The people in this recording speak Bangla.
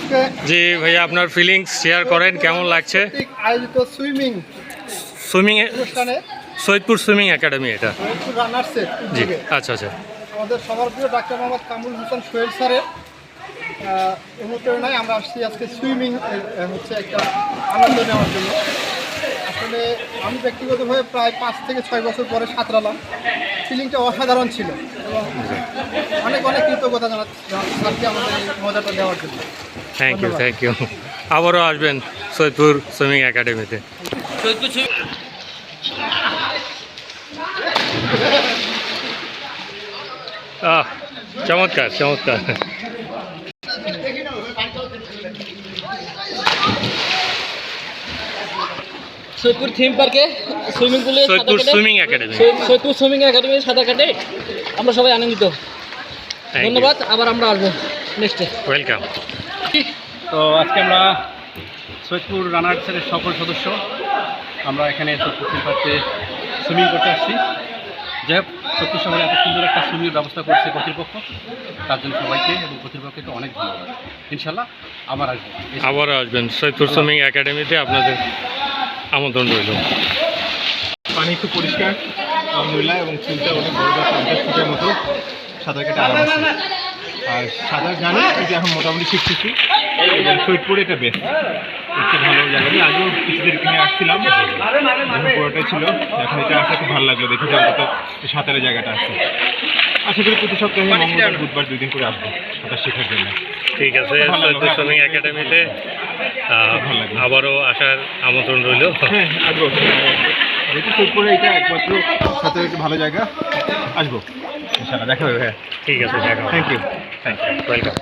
আজকে জি ভাইয়া, আপনার ফিলিংস শেয়ার করেন, কেমন লাগছে? আয়োজিত সুইমিং অনুষ্ঠানে সৈয়দপুর সুইমিং একাডেমি এটা। সৈয়দপুর রানার্সের জি উদ্যোগে আচ্ছা আচ্ছা। আমাদের সবার প্রিয় ডাক্তার মোহাম্মদ কামরুল হোসেন সোহেল স্যারের অনুপ্রেরণায় আমরা আসছি আজকে সুইমিং হচ্ছে একটা আনন্দ নেওয়ার জন্য। আসলে আমি ব্যক্তিগতভাবে প্রায় 5 থেকে 6 বছর পরে সাঁতরালাম। ফিলিংটা অসাধারণ ছিল এবং অনেক অনেক কৃতজ্ঞতা জানাচ্ছি স্যারকে আমাদের এই মজাটা দেওয়ার জন্য। Thank you. আবারও আসবেন সৈয়দপুর সুইমিং একাডেমিতে। চমৎকার চমৎকার। সৈয়দপুর থিম পার্কে সুইমিং পুলে Saidpur swimming academy, Saidpur swimming academy সাঁতার কাটে আমরা সবাই আনন্দিত। ধন্যবাদ, আবার আমরা আসবো নেক্সটে। ওয়েলকাম। তো আজকে আমরা সৈয়দপুর রানার্সের সকল সদস্য আমরা এখানে সৈয়দপুর থিম পার্কে সুইমিং করতে আসছি। যাই হোক, সৈয়দপুর শহরে এত সুন্দর একটা সুইমিংয়ের ব্যবস্থা করছে কর্তৃপক্ষ, তার জন্য সবাইকে এবং কর্তৃপক্ষকে অনেক ধন্যবাদ। ইনশাল্লাহ আবারও আসবেন সৈয়দপুর সুইমিং একাডেমিতে, আপনাদের আমন্ত্রণ রইল। পানি খুব পরিষ্কার, মহিলা এবং চুলটা অনেক বড় 50 ফুটের মতো, সাঁতার কেটে আরাম আছে। আর সাঁতার জানি কিন্তু এখন মোটামুটি শিখতেছি এবং সৈয়দপুরে এটা বেস্ট, একটা ভালো জায়গা। আমি আগেও কিছুদের এখানে আসছিলাম, যখন পুরোটাই ছিল, এখন এটা আসতে খুব ভালো লাগলো, দেখে যে অন্তত সাঁতারের জায়গাটা আছে। আশা করি প্রতি সপ্তাহে মঙ্গলবার বুধবার 2 দিন করে আসবো সাঁতার শেখার জন্য। ঠিক আছে, সৈয়দপুর সুইমিং একাডেমিতে আবারও আসার আমন্ত্রণ রইল। হ্যাঁ, আসবো। যেহেতু সৈয়দপুরে এটা একমাত্র সাঁতারের একটা ভালো জায়গা, আসবো ইনশাআল্লাহ, দেখা হবে। হ্যাঁ ঠিক আছে, থ্যাংক ইউ। ওয়েলকাম।